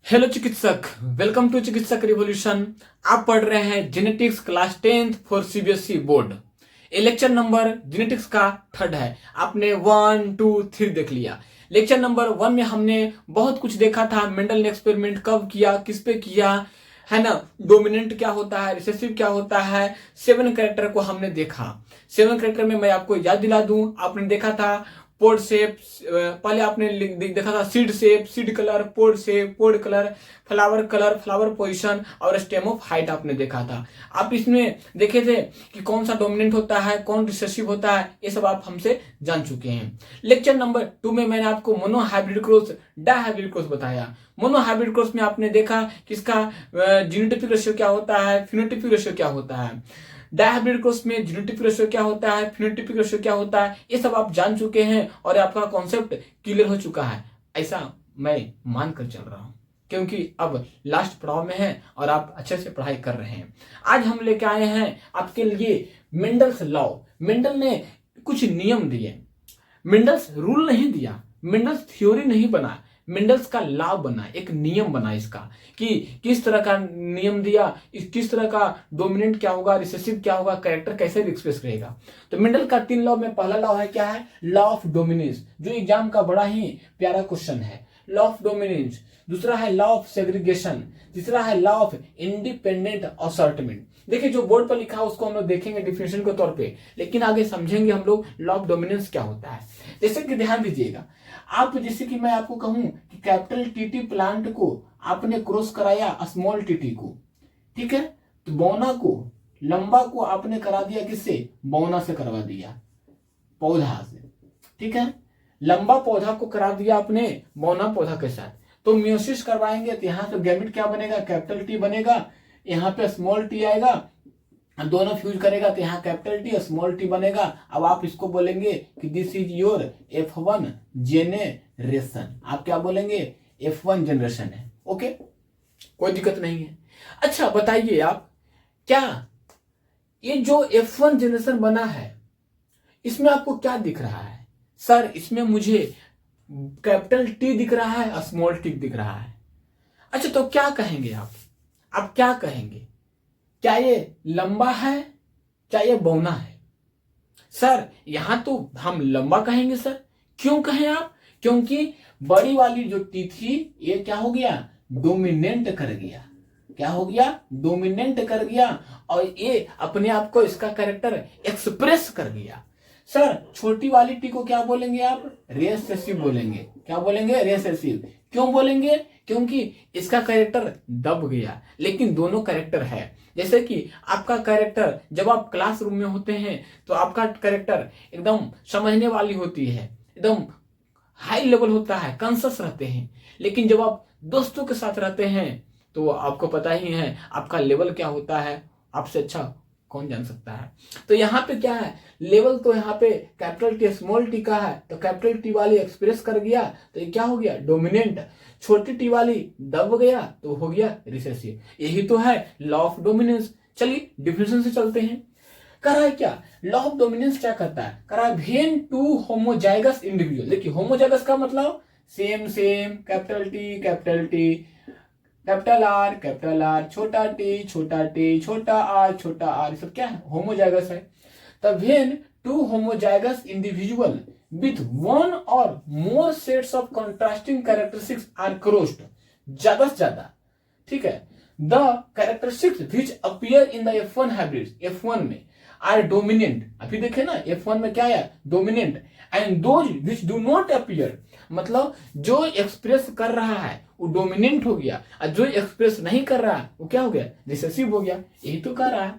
Hello चिकित्सक, welcome to चिकित्सक revolution. आप पढ़ रहे हैं genetics class 10th for CBSE board. ये लेक्चर नंबर जेनेटिक्स का थर्ड है। आपने 1, 2, 3 देख लिया। लेक्चर नंबर 1 में हमने बहुत कुछ देखा था। मेंडल ने एक्सपेरिमेंट कब किया, किस पे किया, है ना। डोमिनेंट क्या होता है, रिसेसिव क्या होता है, 7 कैरेक्टर को हमने देखा। 7 कैरेक्टर में मैं आपको याद दिला दूं, आपने देखा था पोड शेप, पहले आपने देखा था सीड शेप, सीड कलर, पोड shape, pod colour, flower position और स्टेम ऑफ हाइट आपने देखा था। आप इसमें देखे थे कि कौन सा डोमिनेंट होता है, कौन रिसेसिव होता है, ये सब आप हमसे जान चुके हैं। लेक्चर नंबर 2 में मैंने आपको mono hybrid cross, dihybrid cross बताया। मोनो हाइब्रिड क्रॉस में आपने देखा कि इसका जीनोटाइपिक रेशियो क्या होता है, फिनोटाइपिक रेशियो क्या होता है। डायहाइब्रिड क्रॉस में जीनोटाइपिक रेशियो क्या होता है, फिनोटाइपिक रेशियो क्या होता है, ये सब आप जान चुके हैं और आपका कॉन्सेप्ट क्लियर हो चुका है, ऐसा मैं मान कर चल रहा हूं, क्योंकि अब लास्ट पड़ाव में है और आप अच्छे से पढ़ाई कर रहे हैं। आज हम लेके आए हैं आपके लिए मेंडल्स लॉ। मेंडल ने कुछ नियम दिए। मेंडल्स रूल नहीं दिया, मेंडल्स थ्योरी नहीं बना, मेंडल्स का लॉ बना, एक नियम बना इसका कि किस तरह का नियम दिया, किस तरह का डोमिनेंट क्या होगा, रिसेसिव क्या होगा, कैरेक्टर कैसे एक्सप्रेस रहेगा। तो मेंडल का 3 लॉ में पहला लॉ है क्या है, लॉ ऑफ डोमिनेंस, जो एग्जाम का बड़ा ही प्यारा क्वेश्चन है। Law of dominance. दूसरा है लॉ ऑफ सेग्रीगेशन। तीसरा है लॉ ऑफ इंडिपेंडेंट असॉर्टमेंट। देखिए जो बोर्ड पर लिखा है उसको हम लोग देखेंगे डिफिनेशन के तौर पे, लेकिन आगे समझेंगे हम लोग लॉ ऑफ डोमिनेंस क्या होता है। जैसे कि ध्यान दीजिएगा, आप जैसे कि मैं आपको कहूं कि कैपिटल टीटी प्लांट को आपने क्रॉस कराया स्मॉल टीटी को, ठीक है, तो बौना को, लंबा को आपने करा दिया किससे, बौना से करवा दिया, पौधा से, ठीक है। लंबा पौधा को करा दिया आपने बौना पौधा के साथ, तो मियोसिस करवाएंगे तो यहाँ पे गैमेट क्या बनेगा, कैपिटल टी बनेगा, यहाँ पे स्मॉल टी आएगा, दोनों फ्यूज करेगा तो यहाँ कैपिटल टी स्मॉल टी बनेगा। अब आप इसको बोलेंगे कि this is your F1 generation. आप क्या बोलेंगे, F1 जनरेशन है। ओके, कोई दिक्कत नहीं है। अच्छा बताइए आप, क्या ये जो F1 जनरेशन बना है इसमें आपको क्या दिख रहा है। सर इसमें मुझे कैपिटल टी दिख रहा है, स्मॉल टी दिख रहा है। अच्छा तो क्या कहेंगे आप क्या कहेंगे, क्या ये लंबा है, क्या ये बौना है। सर यहां तो हम लंबा कहेंगे सर। क्यों कहें आप, क्योंकि बड़ी वाली जो टी थी ये क्या हो गया, डोमिनेंट कर गया। क्या हो गया, डोमिनेंट कर गया और ये अपने आप को, इसका कैरेक्टर एक्सप्रेस कर गया। सर छोटी वाली टी को क्या बोलेंगे आप, रेसेसिव बोलेंगे। क्या बोलेंगे, रेसेसिव। क्यों बोलेंगे, क्योंकि इसका कैरेक्टर दब गया, लेकिन दोनों कैरेक्टर है। जैसे कि आपका कैरेक्टर जब आप क्लासरूम में होते हैं तो आपका कैरेक्टर एकदम समझने वाली होती है, एकदम हाई लेवल होता है, कॉन्शियस रहते हैं। लेकिन जब आप दोस्तों के साथ रहते हैं तो आपको पता ही है आपका लेवल क्या होता है, आपसे अच्छा कौन जान सकता है। तो यहाँ पे क्या है, लेवल तो यहाँ पे कैपिटल टी स्मॉल टी का है, तो कैपिटल टी वाली एक्सप्रेस कर गया तो ये क्या हो गया, डोमिनेंट। छोटी टी वाली दब गया तो हो गया रिसेसिव। यही तो है लॉ ऑफ डोमिनेंस। चलिए डिफिनेशन से चलते हैं। कह रहा है क्या, लॉ ऑफ डोमिनेंस क्या कहता है, कह रहा है व्हेन टू होमोजाइगस इंडिविजुअल। देखिए होमोजाइगस का मतलब same same, capital T capital T, capital R, छोटा टी छोटा टी, छोटा आर, सब क्या है, होमोजाइगस है। तब when two homozygous individual with one or more sets of contrasting characteristics are crossed, ज्यादा से ज्यादा, ठीक है, the characteristics which appear in the F1 hybrid, F1 में आर डोमिनेंट। अभी देखे ना F1 में क्या है, dominant. And those which do not appear, मतलब जो एक्सप्रेस कर रहा है वो डोमिनेंट हो गया और जो एक्सप्रेस नहीं कर रहा है वो क्या हो गया, रिसेसिव हो गया। यही तो कह रहा है।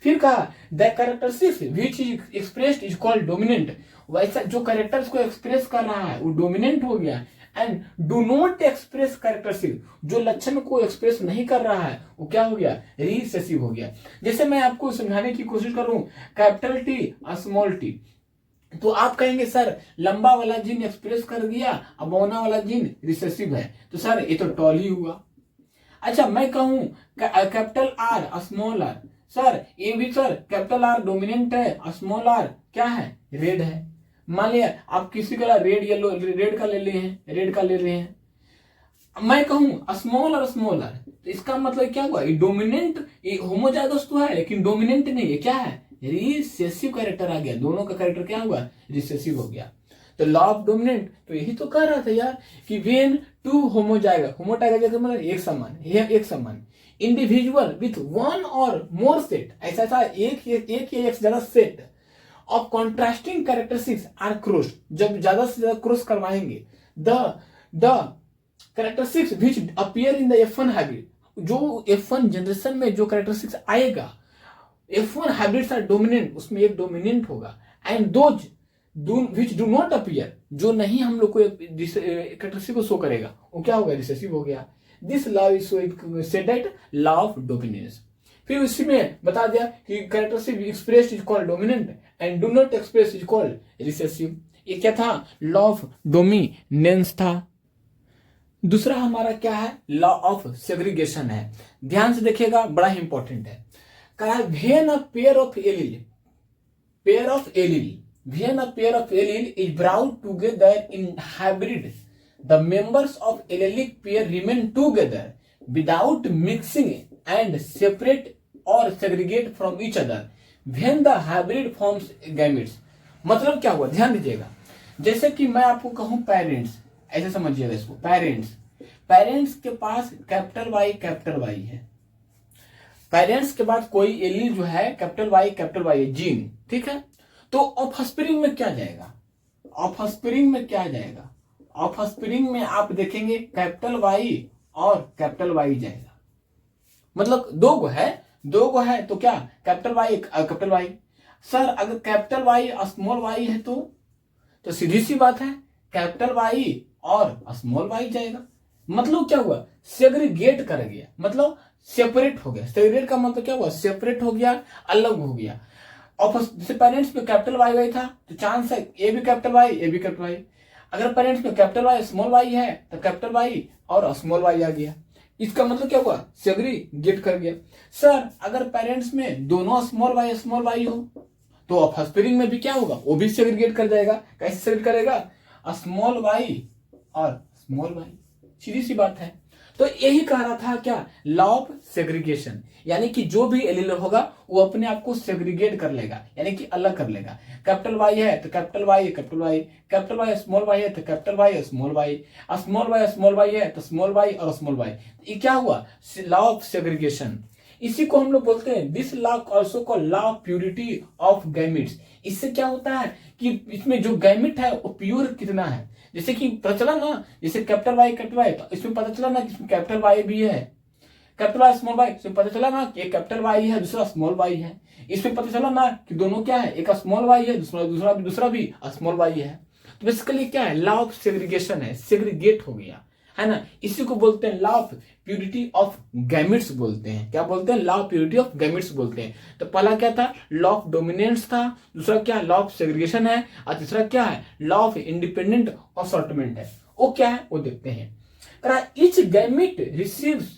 फिर कहा the characteristics which is expressed is called dominant. वैसा जो कैरेक्टर्स को एक्सप्रेस कर रहा है वो डोमिनेंट हो गया। And do not express characteristic, जो लक्षण को एक्सप्रेस नहीं कर रहा है वो क्या हो गया, रिसेसिव हो गया। जैसे मैं आपको समझाने की कोशिश करूं, कैपिटल टी स्मॉल टी, तो आप कहेंगे सर लंबा वाला जीन एक्सप्रेस कर गया, अब बौना वाला जीन रिसेसिव है, तो सर ये तो टॉल ही हुआ। अच्छा मैं कहूं capital R small R, sir ये भी सर कैपिटल आर डोमिनेंट है, स्मॉल आर क्या है, रेड है। मान लिया आप किसी का रेड येलो, रेड का ले रहे हैं, रेड का ले रहे हैं, मैं कहूं स्मॉल और स्मॉलर, तो इसका मतलब क्या हुआ, डोमिनेंट होमोजाइगस तो है लेकिन डोमिनेंट नहीं है, क्या है, रिसेसिव कैरेक्टर आ गया, दोनों का कैरेक्टर क्या हुआ, रिसेसिव हो गया। तो लॉ ऑफ डोमिनेंट तो यही तो कह रहा था यार कि वेन टू होमोजाइगस, होमोजाइगस का मतलब एक समान, एक समान individual with one or more set, ऐसा था एक या एक ज्यादा set of contrasting characteristics are crossed, जब ज्यादा से ज्यादा क्रॉस करवाएंगे the characteristics which appear in the F1 hybrid, जो F1 जनरेशन में जो कैरेक्टरिस्टिक्स आएगा, F1 हाइब्रिड्स आर डोमिनेंट, उसमें एक डोमिनेंट होगा, and those which do not appear, जो नहीं हम लोग को कैरेक्टरिस्टिक को शो करेगा, वो क्या होगा, रिसेसिव हो गया। This law is said that law of dominance. फिर उसी में बता दिया कि characteristic express is called dominant and do not express is called recessive. ये क्या था, लॉ ऑफ डोमिनेंस था। दूसरा हमारा क्या है, लॉ ऑफ सेग्रीगेशन है। ध्यान से देखिएगा, बड़ा ही इंपॉर्टेंट है। कहा when a pair of allele when a pair of allele is brought together in hybrid, the members of allelic pair remain together without mixing and separate or segregate from each other when the hybrid forms gametes। मतलब क्या हुआ, ध्यान दीजिएगा, जैसे कि मैं आपको कहूं पेरेंट्स, ऐसे समझिएगा इसको, पेरेंट्स के पास कैपिटल वाई है, पेरेंट्स के बाद कोई एलील जो है कैपिटल वाई है, जीन, ठीक है। तो ऑफस्प्रिंग में क्या जाएगा, ऑफस्प्रिंग में आप देखेंगे कैपिटल वाई और कैपिटल वाई जाएगा, मतलब दो गो है तो क्या, कैपिटल वाई। सर अगर कैपिटल वाई स्मॉल वाई है तो सीधी सी बात है कैपिटल वाई और स्मॉल वाई जाएगा। मतलब क्या हुआ, सेग्रीगेट कर गया, मतलब सेपरेट हो गया। सेग्रीगेट का मतलब क्या हुआ, सेपरेट हो गया, अलग हो गया। जैसे पेरेंट्स में कैपिटल वाई था तो चांस है ए भी कैपिटल वाई, अगर पेरेंट्स में कैपिटल वाई स्मॉल वाई है तो कैपिटल वाई और स्मॉल वाई आ गया। इसका मतलब क्या हुआ, सेग्रीगेट कर गया। सर अगर पेरेंट्स में दोनों स्मॉल वाई हो तो ऑफस्प्रिंग में भी क्या होगा, वो भी सेग्रीगेट कर जाएगा। कैसे सेग्रीगेट करेगा, स्मॉल वाई और स्मॉल वाई, सीधी सी बात है। तो यही कह रहा था क्या, लॉ ऑफ सेग्रीगेशन, यानी कि जो भी एलील होगा वो अपने आप को सेग्रीगेट कर लेगा, यानी कि अलग कर लेगा। कैपिटल वाई है तो कैपिटल वाई स्मॉल वाई है तो कैपिटल वाई स्मॉल वाई है तो स्मॉल वाई और स्मॉल वाई। ये क्या हुआ, लॉ ऑफ सेग्रीगेशन। इसी को हम लोग बोलते हैं this law also called law of purity of gametes. इससे क्या होता है कि इसमें जो गैमेट है वो प्योर कितना है, जैसे कि पता चला ना, जैसे कैपिटल वाई तो इसमें पता चला ना कि इसमें कैपिटल वाई भी है, कैपिटल वाई स्मॉल वाई, इसमें पता चला ना कि एक कैपिटल वाई है दूसरा स्मॉल वाई है। इसमें पता चला ना कि दोनों क्या है, एक स्मॉल वाई है दूसरा भी स्मॉल वाई है। तो बेसिकली क्या है, लॉ ऑफ सेग्रीगेशन है, सेग्रीगेट हो गया है ना। इसी को बोलते हैं law of purity of gametes बोलते हैं। क्या बोलते हैं, law of purity of gametes बोलते हैं। तो पहला क्या था, लॉ ऑफ डोमिनेंस था, दूसरा क्या लॉ ऑफ सेग्रीगेशन है, और तीसरा क्या है, लॉ ऑफ इंडिपेंडेंट असॉर्टमेंट है। वो क्या है वो देखते हैं। Each gamete receive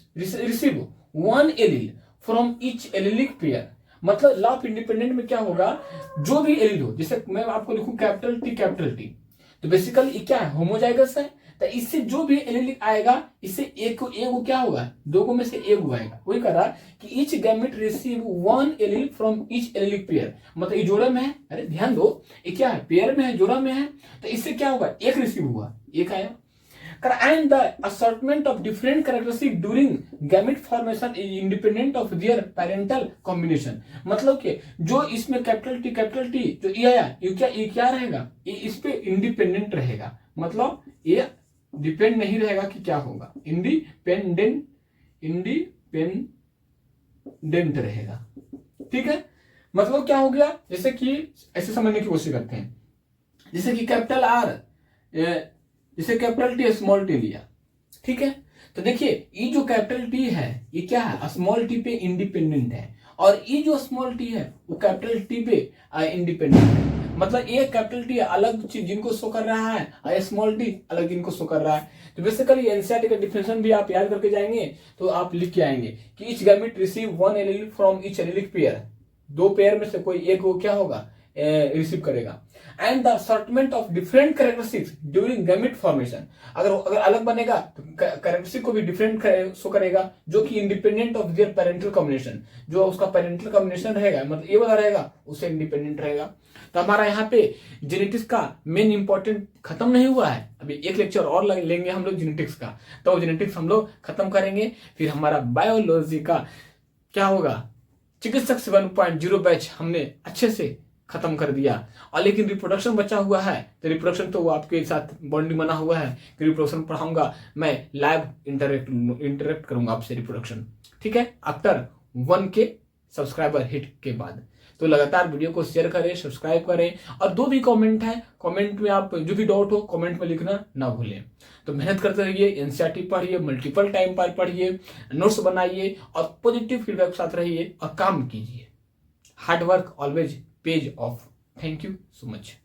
one allele from each allelic pair. मतलब लॉ ऑफ इंडिपेंडेंट में क्या होगा, जो भी एलील हो, जैसे मैं आपको लिखूं कैपिटल टी, तो बेसिकली क्या है, होमोजाइगस है। तो इससे जो भी एलील आएगा, इससे एक क्या होगा, दो में से एक आएगा। वही कह रहा कि each gamete receive one allele from each allelic pair. मतलब ये जोड़ा में है, अरे ध्यान दो, ये क्या है, पेयर में है, जोड़ा में है, तो इससे क्या होगा, एक रिसीव हुआ, एक आया। And the assortment of different characteristics during gamete formation is independent of their parental combination। मतलब कि जो इसमें कैपिटल टी जो ये आया, ये क्या रहेगा, ये इस पे इंडिपेंडेंट रहेगा। मतलब ये डिपेंड नहीं रहेगा कि क्या होगा, इंडिपेंडेंट रहेगा। ठीक है, मतलब क्या हो गया, जैसे कि ऐसे समझने की कोशिश करते हैं, जैसे कि कैपिटल आर, जैसे कैपिटल टी स्मॉल टी लिया, ठीक है। तो देखिए ये जो कैपिटल टी है ये क्या है, स्मॉल टी पे इंडिपेंडेंट है, और ये जो स्मॉल टी है वो कैपिटल टी पे इंडिपेंडेंट है। मतलब ये कैपिटल टी अलग चीज जिनको शो कर रहा है और स्मॉल टी अलग जिनको शो कर रहा है। तो बेसिकली एनसीईआरटी का डिफिनेशन भी आप याद करके जाएंगे तो आप लिख के आएंगे कि each gamete receive one allele from each allelic pair. दो पेयर में से कोई एक वो क्या होगा, रिसीव करेगा। And the assortment of different characteristics during gamete formation, अगर अलग बनेगा तो कैरेक्टरिस्टिक को भी डिफरेंट शो करेगा, जो कि independent of their parental combination, जो उसका पेरेंटल कॉम्बिनेशन रहेगा मतलब ये वाला रहेगा उससे इंडिपेंडेंट रहेगा। तो हमारा यहाँ पे जेनेटिक्स का मेन इंपॉर्टेंट खत्म नहीं हुआ है, अभी एक लेक्चर और लेंगे हम लोग जेनेटिक्स का, तो जेनेटिक्स हम लोग खत्म करेंगे, फिर हमारा बायोलॉजी का क्या होगा, चिकित्सक 7.0 बैच हमने अच्छे से खत्म कर दिया। और लेकिन रिप्रोडक्शन बचा हुआ है, तो रिप्रोडक्शन तो वो आपके साथ बॉन्डिंग बना हुआ है कि रिप्रोडक्शन पढ़ाऊंगा मैं, लाइव इंटरेक्ट करूंगा आपसे रिप्रोडक्शन, ठीक है, आफ्टर 1K सब्सक्राइबर हिट के बाद। तो लगातार वीडियो को शेयर करें, सब्सक्राइब करें, और जो भी कमेंट है कमेंट में आप जो भी डाउट हो कमेंट में लिखना ना भूलें। तो मेहनत करते रहिए, एनसीईआरटी पढ़िए, मल्टीपल टाइम पर पढ़िए, नोट्स बनाइए और पॉजिटिव फीडबैक के साथ रहिए और काम कीजिए। Hard work always page of. Thank you so much.